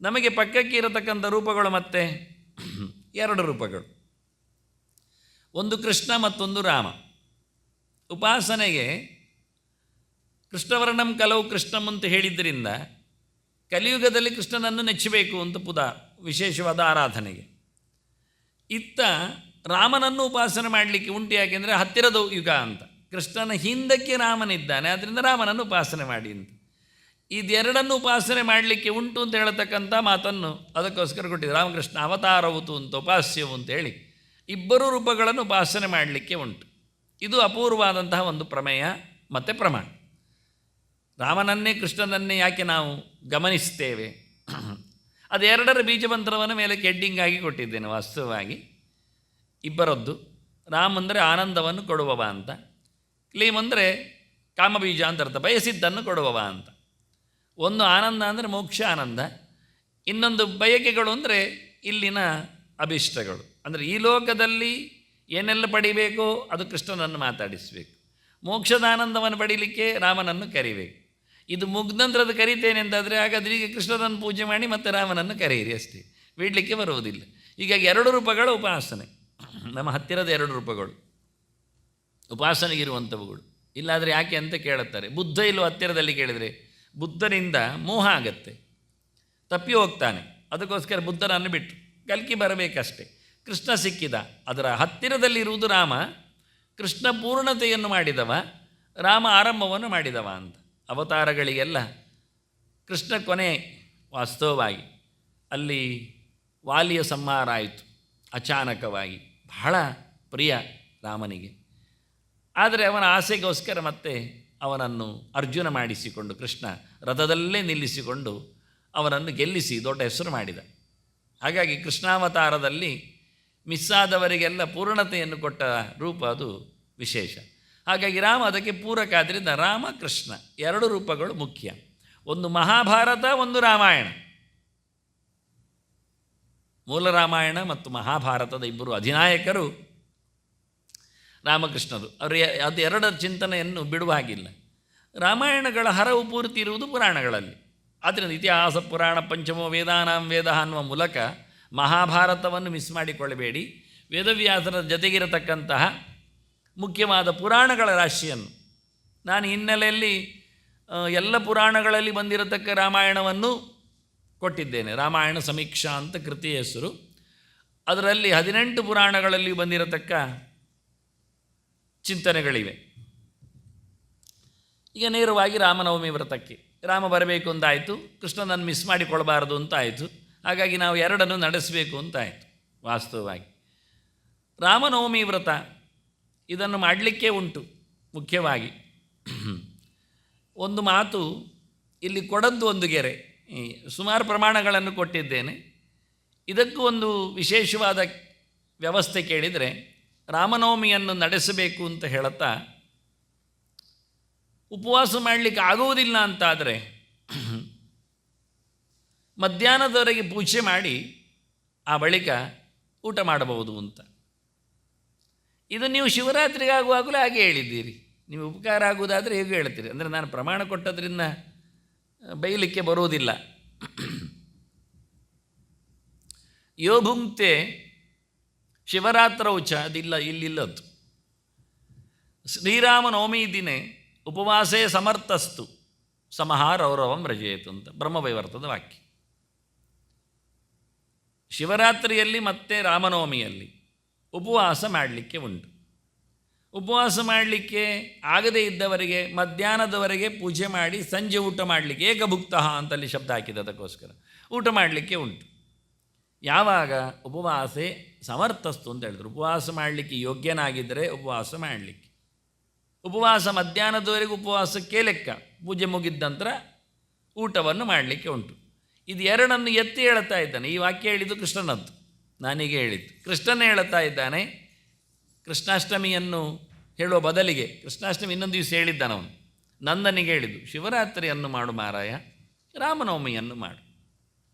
ನಮಗೆ ಪಕ್ಕಕ್ಕೆ ಇರತಕ್ಕಂಥ ರೂಪಗಳು ಮತ್ತೆ ಎರಡು ರೂಪಗಳು, ಒಂದು ಕೃಷ್ಣ ಮತ್ತೊಂದು ರಾಮ. ಉಪಾಸನೆಗೆ ಕೃಷ್ಣವರ್ಣಂ ಕಲವು ಕೃಷ್ಣಂ ಅಂತ ಹೇಳಿದ್ದರಿಂದ ಕಲಿಯುಗದಲ್ಲಿ ಕೃಷ್ಣನನ್ನು ನೆಚ್ಚಬೇಕು ಅಂತ ವಿಶೇಷವಾದ ಆರಾಧನೆಗೆ. ಇತ್ತ ರಾಮನನ್ನು ಉಪಾಸನೆ ಮಾಡಲಿಕ್ಕೆ ಉಂಟು, ಯಾಕೆಂದರೆ ಹತ್ತಿರದ ಯುಗ ಅಂತ. ಕೃಷ್ಣನ ಹಿಂದಕ್ಕೆ ರಾಮನಿದ್ದಾನೆ, ಆದ್ದರಿಂದ ರಾಮನನ್ನು ಉಪಾಸನೆ ಮಾಡಿ ಅಂತ. ಇದೆರಡನ್ನು ಉಪಾಸನೆ ಮಾಡಲಿಕ್ಕೆ ಉಂಟು ಅಂತ ಹೇಳತಕ್ಕಂಥ ಮಾತನ್ನು ಅದಕ್ಕೋಸ್ಕರ ಕೊಟ್ಟಿದ್ದು. ರಾಮಕೃಷ್ಣ ಅವತಾರವುತು ಅಂತ ಉಪಾಸ್ಯವು ಅಂತೇಳಿ ಇಬ್ಬರು ರೂಪಗಳನ್ನು ಉಪಾಸನೆ ಮಾಡಲಿಕ್ಕೆ ಉಂಟು. ಇದು ಅಪೂರ್ವವಾದಂತಹ ಒಂದು ಪ್ರಮೇಯ ಮತ್ತು ಪ್ರಮಾಣ. ರಾಮನನ್ನೇ ಕೃಷ್ಣನನ್ನೇ ಯಾಕೆ ನಾವು ಗಮನಿಸ್ತೇವೆ? ಅದೆರಡರ ಬೀಜಮಂತ್ರವನ್ನು ಮೇಲೆ ಕೆಡ್ಡಿಂಗ್ ಆಗಿ ಕೊಟ್ಟಿದ್ದೇನೆ. ವಾಸ್ತವವಾಗಿ ಇಬ್ಬರದ್ದು. ರಾಮ್ ಅಂದರೆ ಆನಂದವನ್ನು ಕೊಡುವವ ಅಂತ, ಕ್ಲೀಮ್ ಅಂದರೆ ಕಾಮಬೀಜ ಅಂತ ಅರ್ಥ, ಬಯಸಿದ್ದನ್ನು ಕೊಡುವವ ಅಂತ. ಒಂದು ಆನಂದ ಅಂದರೆ ಮೋಕ್ಷ ಆನಂದ, ಇನ್ನೊಂದು ಬಯಕೆಗಳು ಅಂದರೆ ಇಲ್ಲಿನ ಅಭಿಷ್ಟಗಳು. ಅಂದರೆ ಈ ಲೋಕದಲ್ಲಿ ಏನೆಲ್ಲ ಪಡಿಬೇಕೋ ಅದು ಕೃಷ್ಣನನ್ನು ಮಾತಾಡಿಸಬೇಕು. ಮೋಕ್ಷದ ಆನಂದವನ್ನು ಪಡೀಲಿಕ್ಕೆ ರಾಮನನ್ನು ಕರಿಬೇಕು. ಇದು ಮುಗ್ನಂತರ ಅದು ಕರಿತೇನೆ ಅಂತಾದರೆ ಹಾಗಾದರೆ ಈಗ ಕೃಷ್ಣನನ್ನು ಪೂಜೆ ಮಾಡಿ ಮತ್ತು ರಾಮನನ್ನು ಕರೆಯಿರಿ ಅಷ್ಟೇ, ಬಿಡಲಿಕ್ಕೆ ಬರುವುದಿಲ್ಲ. ಹೀಗಾಗಿ ಎರಡು ರೂಪಗಳ ಉಪಾಸನೆ, ನಮ್ಮ ಹತ್ತಿರದ ಎರಡು ರೂಪಗಳು ಉಪಾಸನೆಗಿರುವಂಥವುಗಳು. ಇಲ್ಲಾದರೆ ಯಾಕೆ ಅಂತ ಕೇಳುತ್ತಾರೆ. ಬುದ್ಧ ಇಲ್ಲೂ ಹತ್ತಿರದಲ್ಲಿ ಕೇಳಿದರೆ ಬುದ್ಧನಿಂದ ಮೋಹ ಆಗತ್ತೆ, ತಪ್ಪಿ ಹೋಗ್ತಾನೆ. ಅದಕ್ಕೋಸ್ಕರ ಬುದ್ಧನನ್ನು ಬಿಟ್ಟು ಕಲ್ಕಿ ಬರಬೇಕಷ್ಟೆ. ಕೃಷ್ಣ ಸಿಕ್ಕಿದ, ಅದರ ಹತ್ತಿರದಲ್ಲಿರುವುದು ರಾಮ. ಕೃಷ್ಣ ಪೂರ್ಣತೆಯನ್ನು ಮಾಡಿದವ, ರಾಮ ಆರಂಭವನ್ನು ಮಾಡಿದವ ಅಂತ. ಅವತಾರಗಳಿಗೆಲ್ಲ ಕೃಷ್ಣ ಕೊನೆ. ವಾಸ್ತವವಾಗಿ ಅಲ್ಲಿ ವಾಲಿಯ ಸಂಹಾರ ಆಯಿತು ಅಚಾನಕವಾಗಿ, ಬಹಳ ಪ್ರಿಯ ರಾಮನಿಗೆ. ಆದರೆ ಅವನ ಆಸೆಗೋಸ್ಕರ ಮತ್ತೆ ಅವನನ್ನು ಅರ್ಜುನ ಮಾಡಿಸಿಕೊಂಡು ಕೃಷ್ಣ ರಥದಲ್ಲೇ ನಿಲ್ಲಿಸಿಕೊಂಡು ಅವನನ್ನು ಗೆಲ್ಲಿಸಿ ದೊಡ್ಡ ಹೆಸರು ಮಾಡಿದ. ಹಾಗಾಗಿ ಕೃಷ್ಣಾವತಾರದಲ್ಲಿ ಮಿಸ್ಸಾದವರಿಗೆಲ್ಲ ಪೂರ್ಣತೆಯನ್ನು ಕೊಟ್ಟ ರೂಪ ಅದು ವಿಶೇಷ. ಹಾಗಾಗಿ ರಾಮ ಅದಕ್ಕೆ ಪೂರಕ. ಆದ್ದರಿಂದ ರಾಮ ಕೃಷ್ಣ ಎರಡು ರೂಪಗಳು ಮುಖ್ಯ. ಒಂದು ಮಹಾಭಾರತ, ಒಂದು ರಾಮಾಯಣ. ಮೂಲ ರಾಮಾಯಣ ಮತ್ತು ಮಹಾಭಾರತದ ಇಬ್ಬರು ಅಧಿನಾಯಕರು ರಾಮಕೃಷ್ಣರು. ಅವರು ಅದು ಎರಡರ ಚಿಂತನೆಯನ್ನು ಬಿಡುವ ಹಾಗಿಲ್ಲ. ರಾಮಾಯಣಗಳ ಹರವು ಪೂರ್ತಿ ಇರುವುದು ಪುರಾಣಗಳಲ್ಲಿ. ಆದ್ದರಿಂದ ಇತಿಹಾಸ ಪುರಾಣ ಪಂಚಮೋ ವೇದಾನಾಂ ವೇದ ಅನ್ನುವ ಮೂಲಕ ಮಹಾಭಾರತವನ್ನು ಮಿಸ್ ಮಾಡಿಕೊಳ್ಳಬೇಡಿ. ವೇದವ್ಯಾಸರ ಜೊತೆಗಿರತಕ್ಕಂತಹ ಮುಖ್ಯವಾದ ಪುರಾಣಗಳ ರಾಶಿಯನ್ನು ನಾನು ಹಿನ್ನೆಲೆಯಲ್ಲಿ ಎಲ್ಲ ಪುರಾಣಗಳಲ್ಲಿ ಬಂದಿರತಕ್ಕ ರಾಮಾಯಣವನ್ನು ಕೊಟ್ಟಿದ್ದೇನೆ. ರಾಮಾಯಣ ಸಮೀಕ್ಷಾ ಅಂತ ಕೃತಿಯ ಹೆಸರು. ಅದರಲ್ಲಿ 18 ಪುರಾಣಗಳಲ್ಲಿ ಬಂದಿರತಕ್ಕ ಚಿಂತನೆಗಳಿವೆ. ಈಗ ನೇರವಾಗಿ ರಾಮನವಮಿ ವ್ರತಕ್ಕೆ ರಾಮ ಬರಬೇಕು ಅಂತಾಯಿತು, ಕೃಷ್ಣನನ್ನು ಮಿಸ್ ಮಾಡಿಕೊಳ್ಬಾರ್ದು ಅಂತಾಯಿತು. ಹಾಗಾಗಿ ನಾವು ಎರಡನ್ನು ನಡೆಸಬೇಕು ಅಂತಾಯಿತು. ವಾಸ್ತವವಾಗಿ ರಾಮನವಮಿ ವ್ರತ ಇದನ್ನು ಮಾಡಲಿಕ್ಕೆ ಉಂಟು. ಮುಖ್ಯವಾಗಿ ಒಂದು ಮಾತು ಇಲ್ಲಿ ಕೊಡದ್ದು ಒಂದು ಗೆರೆ. ಸುಮಾರು ಪ್ರಮಾಣಗಳನ್ನು ಕೊಟ್ಟಿದ್ದೇನೆ. ಇದಕ್ಕೂ ಒಂದು ವಿಶೇಷವಾದ ವ್ಯವಸ್ಥೆ ಕೇಳಿದರೆ, ರಾಮನವಮಿಯನ್ನು ನಡೆಸಬೇಕು ಅಂತ ಹೇಳುತ್ತಾ ಉಪವಾಸ ಮಾಡಲಿಕ್ಕೆ ಆಗುವುದಿಲ್ಲ ಅಂತಾದರೆ ಮಧ್ಯಾಹ್ನದವರೆಗೆ ಪೂಜೆ ಮಾಡಿ ಆ ಬಳಿಕ ಊಟ ಮಾಡಬಹುದು ಅಂತ. ಇದು ನೀವು ಶಿವರಾತ್ರಿಗಾಗುವಾಗಲೂ ಹಾಗೆ ಹೇಳಿದ್ದೀರಿ. ನೀವು ಉಪಕಾರ ಆಗುವುದಾದರೆ ಹೇಗೆ ಹೇಳ್ತೀರಿ? ಅಂದರೆ ನಾನು ಪ್ರಮಾಣ ಕೊಟ್ಟದ್ರಿಂದ ಬೈಲಿಕ್ಕೆ ಬರುವುದಿಲ್ಲ. ಯೋ ಭುಂಕ್ತೆ ಶಿವರಾತ್ರೌಚ ಅದಿಲ್ಲ, ಇಲ್ಲಿಲ್ಲದ್ದು. ಶ್ರೀರಾಮನವಮಿ ದಿನೇ ಉಪವಾಸೇ ಸಮರ್ಥಸ್ತು ಸಮಹಾರೌರವಂ ರಜಯೇತು ಅಂತ ಬ್ರಹ್ಮವೈವರ್ತದ ವಾಕ್ಯ. ಶಿವರಾತ್ರಿಯಲ್ಲಿ ಮತ್ತು ರಾಮನವಮಿಯಲ್ಲಿ ಉಪವಾಸ ಮಾಡಲಿಕ್ಕೆ ಉಂಟು. ಉಪವಾಸ ಮಾಡಲಿಕ್ಕೆ ಆಗದೇ ಇದ್ದವರಿಗೆ ಮಧ್ಯಾಹ್ನದವರೆಗೆ ಪೂಜೆ ಮಾಡಿ ಸಂಜೆ ಊಟ ಮಾಡಲಿಕ್ಕೆ ಏಕಭುಕ್ತಃ ಅಂತಲ್ಲಿ ಶಬ್ದ ಹಾಕಿದೆ, ಅದಕ್ಕೋಸ್ಕರ ಊಟ ಮಾಡಲಿಕ್ಕೆ ಉಂಟು. ಯಾವಾಗ ಉಪವಾಸೆ ಸಮರ್ಥಸ್ತು ಅಂತ ಹೇಳಿದ್ರು. ಉಪವಾಸ ಮಾಡಲಿಕ್ಕೆ ಯೋಗ್ಯನಾಗಿದ್ದರೆ ಉಪವಾಸ ಮಾಡಲಿಕ್ಕೆ. ಉಪವಾಸ ಮಧ್ಯಾಹ್ನದವರೆಗೆ ಉಪವಾಸಕ್ಕೆ ಲೆಕ್ಕ, ಪೂಜೆ ಮುಗಿದ ನಂತರ ಊಟವನ್ನು ಮಾಡಲಿಕ್ಕೆ ಉಂಟು. ಇದು ಎರಡನ್ನು ಎತ್ತಿ ಹೇಳ್ತಾ ಇದ್ದಾನೆ. ಈ ವಾಕ್ಯ ಹೇಳಿದ್ದು ಕೃಷ್ಣನದ್ದು, ನಾನೀಗ ಹೇಳಿದ್ದು. ಕೃಷ್ಣನೇ ಹೇಳ್ತಾ ಇದ್ದಾನೆ. ಕೃಷ್ಣಾಷ್ಟಮಿಯನ್ನು ಹೇಳುವ ಬದಲಿಗೆ ಕೃಷ್ಣಾಷ್ಟಮಿ ಇನ್ನೊಂದು ದಿವಸ ಹೇಳಿದ್ದಾನವನು, ನಂದನಿಗೆ ಹೇಳಿದ್ದು ಶಿವರಾತ್ರಿಯನ್ನು ಮಾಡು ಮಾರಾಯ, ರಾಮನವಮಿಯನ್ನು ಮಾಡು.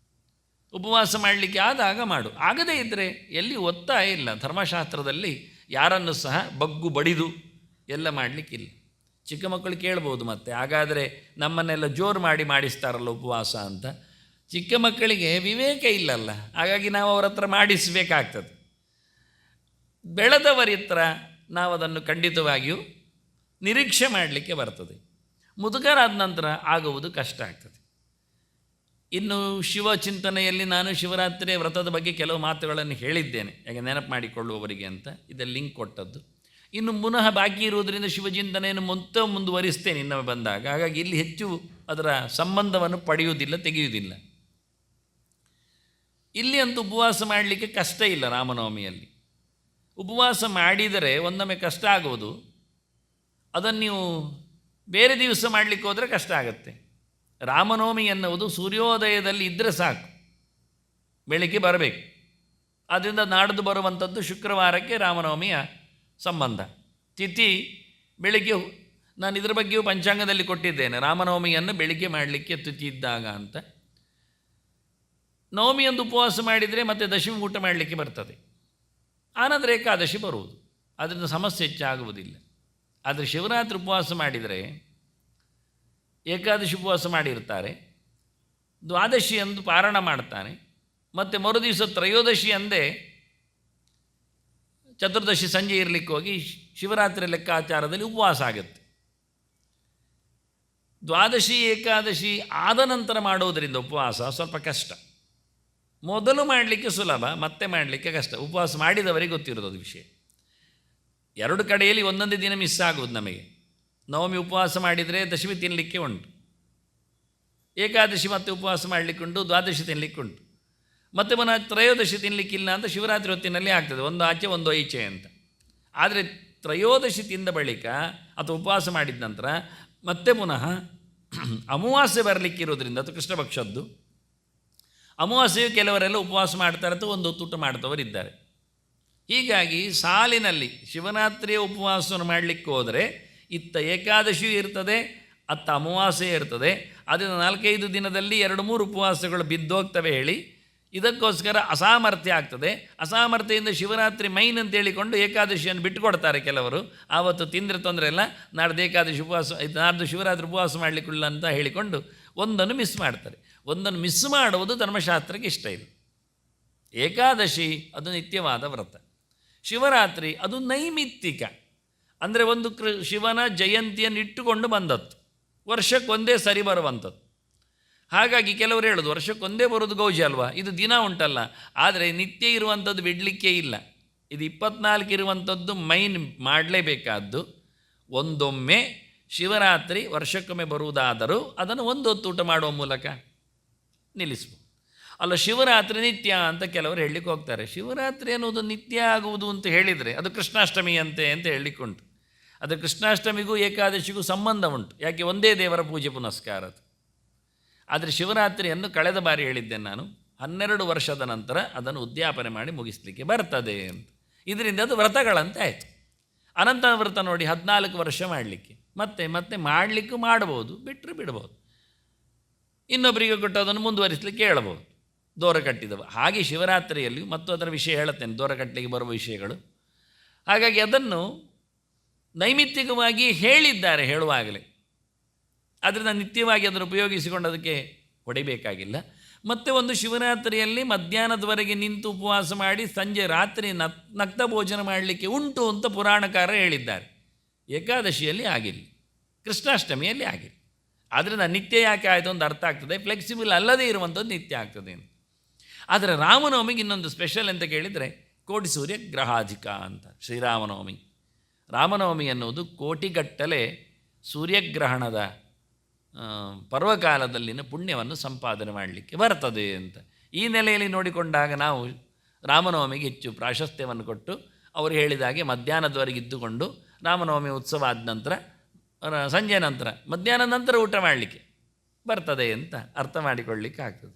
ಉಪವಾಸ ಮಾಡಲಿಕ್ಕೆ ಆದಾಗ ಮಾಡು, ಆಗದೇ ಇದ್ದರೆ ಎಲ್ಲಿ ಒತ್ತಾಯ ಇಲ್ಲ. ಧರ್ಮಶಾಸ್ತ್ರದಲ್ಲಿ ಯಾರನ್ನು ಸಹ ಬಗ್ಗು ಬಡಿದು ಎಲ್ಲ ಮಾಡಲಿಕ್ಕಿಲ್ಲ. ಚಿಕ್ಕ ಮಕ್ಕಳು ಕೇಳ್ಬೋದು ಮತ್ತೆ, ಹಾಗಾದರೆ ನಮ್ಮನ್ನೆಲ್ಲ ಜೋರು ಮಾಡಿಸ್ತಾರಲ್ಲ ಉಪವಾಸ ಅಂತ. ಚಿಕ್ಕ ಮಕ್ಕಳಿಗೆ ವಿವೇಕ ಇಲ್ಲಲ್ಲ, ಹಾಗಾಗಿ ನಾವು ಅವರ ಹತ್ರ ಮಾಡಿಸಬೇಕಾಗ್ತದೆ. ಬೆಳೆದವರ ಹತ್ರ ನಾವು ಅದನ್ನು ಖಂಡಿತವಾಗಿಯೂ ನಿರೀಕ್ಷೆ ಮಾಡಲಿಕ್ಕೆ ಬರ್ತದೆ. ಮುದುಕರಾದ ನಂತರ ಆಗುವುದು ಕಷ್ಟ ಆಗ್ತದೆ. ಇನ್ನು ಶಿವಚಿಂತನೆಯಲ್ಲಿ ನಾನು ಶಿವರಾತ್ರಿ ವ್ರತದ ಬಗ್ಗೆ ಕೆಲವು ಮಾತುಗಳನ್ನು ಹೇಳಿದ್ದೇನೆ, ಯಾಕೆ ನೆನಪು ಮಾಡಿಕೊಳ್ಳುವವರಿಗೆ ಅಂತ. ಇದರಲ್ಲಿ ಲಿಂಕ್ ಕೊಟ್ಟದ್ದು. ಇನ್ನು ಪುನಃ ಬಾಕಿ ಇರುವುದರಿಂದ ಶಿವಚಿಂತನೆಯನ್ನು ಮುಂದುವರಿಸ್ತೇನೆ ಇನ್ನೊಮ್ಮೆ ಬಂದಾಗ. ಹಾಗಾಗಿ ಇಲ್ಲಿ ಹೆಚ್ಚು ಅದರ ಸಂಬಂಧವನ್ನು ಪಡೆಯುವುದಿಲ್ಲ, ತೆಗೆಯುವುದಿಲ್ಲ. ಇಲ್ಲಿ ಅಂತೂ ಉಪವಾಸ ಮಾಡಲಿಕ್ಕೆ ಕಷ್ಟ ಇಲ್ಲ. ರಾಮನವಮಿಯಲ್ಲಿ ಉಪವಾಸ ಮಾಡಿದರೆ ಒಂದೊಮ್ಮೆ ಕಷ್ಟ ಆಗುವುದು. ಅದನ್ನು ನೀವು ಬೇರೆ ದಿವಸ ಮಾಡಲಿಕ್ಕೆ ಹೋದರೆ ಕಷ್ಟ ಆಗುತ್ತೆ. ರಾಮನವಮಿ ಎನ್ನುವುದು ಸೂರ್ಯೋದಯದಲ್ಲಿ ಇದ್ದರೆ ಸಾಕು, ಬೆಳಗ್ಗೆ ಬರಬೇಕು. ಆದ್ದರಿಂದ ನಾಡ್ದು ಬರುವಂಥದ್ದು ಶುಕ್ರವಾರಕ್ಕೆ ರಾಮನವಮಿಯ ಸಂಬಂಧ. ತಿಥಿ ಬೆಳಿಗ್ಗೆ, ನಾನು ಇದರ ಬಗ್ಗೆಯೂ ಪಂಚಾಂಗದಲ್ಲಿ ಕೊಟ್ಟಿದ್ದೇನೆ. ರಾಮನವಮಿಯನ್ನು ಬೆಳಿಗ್ಗೆ ಮಾಡಲಿಕ್ಕೆ ತಿಥಿ ಇದ್ದಾಗ ಅಂತ. ನವಮಿಯೊಂದು ಉಪವಾಸ ಮಾಡಿದರೆ ಮತ್ತೆ ದಶಮಿ ಊಟ ಮಾಡಲಿಕ್ಕೆ ಬರ್ತದೆ. ಆನಂತರ ಏಕಾದಶಿ ಬರುವುದು, ಅದರಿಂದ ಸಮಸ್ಯೆ ಹೆಚ್ಚಾಗುವುದಿಲ್ಲ. ಆದರೆ ಶಿವರಾತ್ರಿ ಉಪವಾಸ ಮಾಡಿದರೆ, ಏಕಾದಶಿ ಉಪವಾಸ ಮಾಡಿರ್ತಾರೆ, ದ್ವಾದಶಿ ಅಂದು ಪಾರಾಯಣ ಮಾಡ್ತಾನೆ, ಮತ್ತು ಮರುದಿವಸ ತ್ರಯೋದಶಿ ಅಂದೇ ಚತುರ್ದಶಿ ಸಂಜೆ ಇರಲಿಕ್ಕೆ ಹೋಗಿ ಶಿವರಾತ್ರಿ ಲೆಕ್ಕಾಚಾರದಲ್ಲಿ ಉಪವಾಸ ಆಗುತ್ತೆ. ದ್ವಾದಶಿ ಏಕಾದಶಿ ಆದ ನಂತರ ಮಾಡೋದರಿಂದ ಉಪವಾಸ ಸ್ವಲ್ಪ ಕಷ್ಟ. ಮೊದಲು ಮಾಡಲಿಕ್ಕೆ ಸುಲಭ, ಮತ್ತೆ ಮಾಡಲಿಕ್ಕೆ ಕಷ್ಟ. ಉಪವಾಸ ಮಾಡಿದವರಿಗೆ ಗೊತ್ತಿರೋದು ಅದು ವಿಷಯ. ಎರಡು ಕಡೆಯಲ್ಲಿ ಒಂದೊಂದೇ ದಿನ ಮಿಸ್ ಆಗುವುದು ನಮಗೆ. ನವಮಿ ಉಪವಾಸ ಮಾಡಿದರೆ ದಶಮಿ ತಿನ್ನಲಿಕ್ಕೆ ಉಂಟು, ಏಕಾದಶಿ ಮತ್ತೆ ಉಪವಾಸ ಮಾಡಲಿಕ್ಕೆ ಉಂಟು, ದ್ವಾದಶಿ ತಿನ್ನಲಿಕ್ಕೆ ಉಂಟು, ಮತ್ತು ಪುನಃ ತ್ರಯೋದಶಿ ತಿನ್ನಲಿಕ್ಕಿಲ್ಲ ಅಂತ ಶಿವರಾತ್ರಿ ಹೊತ್ತಿನಲ್ಲಿ ಆಗ್ತದೆ, ಒಂದು ಆಚೆ ಒಂದು ಈಚೆ ಅಂತ. ಆದರೆ ತ್ರಯೋದಶಿ ತಿಂದ ಬಳಿಕ ಅಥವಾ ಉಪವಾಸ ಮಾಡಿದ ನಂತರ ಮತ್ತೆ ಪುನಃ ಅಮಾವಾಸ್ಯೆ ಬರಲಿಕ್ಕಿರೋದ್ರಿಂದ, ಅದು ಕೃಷ್ಣ ಪಕ್ಷದ್ದು ಅಮಾವಾಸ್ಯೆಯು ಕೆಲವರೆಲ್ಲ ಉಪವಾಸ ಮಾಡ್ತಾರೆ ಅಥವಾ ಒಂದು ಹೊತ್ತು ಊಟ ಮಾಡ್ತವರಿದ್ದಾರೆ. ಹೀಗಾಗಿ ಸಾಲಿನಲ್ಲಿ ಶಿವರಾತ್ರಿಯ ಉಪವಾಸವನ್ನು ಮಾಡಲಿಕ್ಕೆ ಹೋದರೆ ಇತ್ತ ಏಕಾದಶಿಯೂ ಇರ್ತದೆ, ಅತ್ತ ಅಮಾವಾಸ್ಯೆ ಇರ್ತದೆ. ಅದರಿಂದ 4-5 ದಿನದಲ್ಲಿ 2-3 ಉಪವಾಸಗಳು ಬಿದ್ದೋಗ್ತವೆ ಹೇಳಿ ಇದಕ್ಕೋಸ್ಕರ ಅಸಾಮರ್ಥ್ಯ ಆಗ್ತದೆ. ಅಸಾಮರ್ಥ್ಯದಿಂದ ಶಿವರಾತ್ರಿ ಮೈನ್ ಅಂತ ಹೇಳಿಕೊಂಡು ಏಕಾದಶಿಯನ್ನು ಬಿಟ್ಟುಕೊಡ್ತಾರೆ ಕೆಲವರು. ಆವತ್ತು ತಿಂದರೆ ತೊಂದರೆ ಇಲ್ಲ, ನಾಡ್ದು ಏಕಾದಶಿ ಉಪವಾಸ, ನಾಡ್ದು ಶಿವರಾತ್ರಿ ಉಪವಾಸ ಮಾಡಲಿಕ್ಕಿಲ್ಲ ಅಂತ ಹೇಳಿಕೊಂಡು ಒಂದನ್ನು ಮಿಸ್ ಮಾಡ್ತಾರೆ. ಒಂದನ್ನು ಮಿಸ್ ಮಾಡುವುದು ಧರ್ಮಶಾಸ್ತ್ರಕ್ಕೆ ಇಷ್ಟ ಇಲ್ಲ. ಏಕಾದಶಿ ಅದು ನಿತ್ಯವಾದ ವ್ರತ, ಶಿವರಾತ್ರಿ ಅದು ನೈಮಿತ್ತಿಕ, ಅಂದರೆ ಒಂದು ಶಿವನ ಜಯಂತಿಯನ್ನು ಇಟ್ಟುಕೊಂಡು ಬಂದದ್ದು, ವರ್ಷಕ್ಕೊಂದೇ ಸರಿ ಬರುವಂಥದ್ದು. ಹಾಗಾಗಿ ಕೆಲವರು ಹೇಳೋದು ವರ್ಷಕ್ಕೊಂದೇ ಬರೋದು ಗೌಜಿ ಅಲ್ವಾ, ಇದು ದಿನ ಉಂಟಲ್ಲ. ಆದರೆ ನಿತ್ಯ ಇರುವಂಥದ್ದು ಬಿಡಲಿಕ್ಕೇ ಇಲ್ಲ. ಇದು 24 ಇರುವಂಥದ್ದು ಮೈನ್ ಮಾಡಲೇಬೇಕಾದ್ದು. ಒಂದೊಮ್ಮೆ ಶಿವರಾತ್ರಿ ವರ್ಷಕ್ಕೊಮ್ಮೆ ಬರುವುದಾದರೂ ಅದನ್ನು ಒಂದು ಹೊತ್ತು ಊಟ ಮಾಡುವ ಮೂಲಕ ನಿಲ್ಲಿಸ್ಬೋದು. ಅಲ್ಲ, ಶಿವರಾತ್ರಿ ನಿತ್ಯ ಅಂತ ಕೆಲವರು ಹೇಳಲಿಕ್ಕೆ ಹೋಗ್ತಾರೆ. ಶಿವರಾತ್ರಿ ಅನ್ನೋದು ನಿತ್ಯ ಆಗುವುದು ಅಂತ ಹೇಳಿದರೆ ಅದು ಕೃಷ್ಣಾಷ್ಟಮಿ ಅಂತ ಹೇಳಲಿಕ್ಕುಂಟು. ಅದು ಕೃಷ್ಣಾಷ್ಟಮಿಗೂ ಏಕಾದಶಿಗೂ ಸಂಬಂಧ ಉಂಟು, ಯಾಕೆ ಒಂದೇ ದೇವರ ಪೂಜೆ ಪುನಸ್ಕಾರದು. ಆದರೆ ಶಿವರಾತ್ರಿಯನ್ನು ಕಳೆದ ಬಾರಿ ಹೇಳಿದ್ದೇನೆ ನಾನು, 12 ವರ್ಷದ ನಂತರ ಅದನ್ನು ಉದ್ಯಾಪನೆ ಮಾಡಿ ಮುಗಿಸಲಿಕ್ಕೆ ಬರ್ತದೆ ಅಂತ. ಇದರಿಂದ ಅದು ವ್ರತಗಳಂತೆ ಆಯಿತು. ಅನಂತ ವ್ರತ ನೋಡಿ 14 ವರ್ಷ ಮಾಡಲಿಕ್ಕೆ, ಮತ್ತೆ ಮಾಡಲಿಕ್ಕೂ ಮಾಡ್ಬೋದು, ಬಿಟ್ಟರೆ ಬಿಡ್ಬೋದು, ಇನ್ನೊಬ್ಬರಿಗೆ ಕೊಟ್ಟು ಅದನ್ನು ಮುಂದುವರಿಸಲಿಕ್ಕೆ ಹೇಳ್ಬೋದು, ದೋರ ಕಟ್ಟಿದವ. ಹಾಗೆ ಶಿವರಾತ್ರಿಯಲ್ಲಿ ಮತ್ತು ಅದರ ವಿಷಯ ಹೇಳುತ್ತೇನೆ, ದೋರ ಕಟ್ಟಲಿಕ್ಕೆ ಬರುವ ವಿಷಯಗಳು. ಹಾಗಾಗಿ ಅದನ್ನು ನೈಮಿತ್ತಿಕವಾಗಿ ಹೇಳಿದ್ದಾರೆ ಹೇಳುವಾಗಲೇ. ಅದರಿಂದ ನಿತ್ಯವಾಗಿ ಅದನ್ನು ಉಪಯೋಗಿಸಿಕೊಂಡು ಅದಕ್ಕೆ ಹೊಡಿಬೇಕಾಗಿಲ್ಲ. ಮತ್ತು ಒಂದು ಶಿವರಾತ್ರಿಯಲ್ಲಿ ಮಧ್ಯಾಹ್ನದವರೆಗೆ ನಿಂತು ಉಪವಾಸ ಮಾಡಿ ಸಂಜೆ ರಾತ್ರಿ ನಕ್ತ ಭೋಜನ ಮಾಡಲಿಕ್ಕೆ ಉಂಟು ಅಂತ ಪುರಾಣಕಾರ ಹೇಳಿದ್ದಾರೆ. ಏಕಾದಶಿಯಲ್ಲಿ ಆಗಿಲ್ಲ, ಕೃಷ್ಣಾಷ್ಟಮಿಯಲ್ಲಿ ಆಗಿಲ್ಲ. ಆದ್ದರಿಂದ ನಿತ್ಯ ಯಾಕೆ ಆಯಿತು ಅಂತ ಅರ್ಥ ಆಗ್ತದೆ. ಫ್ಲೆಕ್ಸಿಬಲ್ ಅಲ್ಲದೇ ಇರುವಂಥದ್ದು ನಿತ್ಯ ಆಗ್ತದೆ ಅಂತ. ಆದರೆ ರಾಮನವಮಿಗೆ ಇನ್ನೊಂದು ಸ್ಪೆಷಲ್ ಅಂತ ಕೇಳಿದರೆ ಕೋಟಿ ಸೂರ್ಯ ಗ್ರಹಾಧಿಕ ಅಂತ ಶ್ರೀರಾಮನವಮಿ. ರಾಮನವಮಿ ಎನ್ನುವುದು ಕೋಟಿಗಟ್ಟಲೆ ಸೂರ್ಯಗ್ರಹಣದ ಪರ್ವಕಾಲದಲ್ಲಿನ ಪುಣ್ಯವನ್ನು ಸಂಪಾದನೆ ಮಾಡಲಿಕ್ಕೆ ಬರ್ತದೆ ಅಂತ. ಈ ನೆಲೆಯಲ್ಲಿ ನೋಡಿಕೊಂಡಾಗ ನಾವು ರಾಮನವಮಿಗೆ ಹೆಚ್ಚು ಪ್ರಾಶಸ್ತ್ಯವನ್ನು ಕೊಟ್ಟು ಅವರು ಹೇಳಿದಾಗೆ ಮಧ್ಯಾಹ್ನದವರೆಗೆ ಇದ್ದುಕೊಂಡು ರಾಮನವಮಿ ಉತ್ಸವ ಆದ ನಂತರ ಸಂಜೆ ನಂತರ ಮಧ್ಯಾಹ್ನ ನಂತರ ಊಟ ಮಾಡಲಿಕ್ಕೆ ಬರ್ತದೆ ಅಂತ ಅರ್ಥ ಮಾಡಿಕೊಳ್ಳಲಿಕ್ಕೆ ಆಗ್ತದೆ.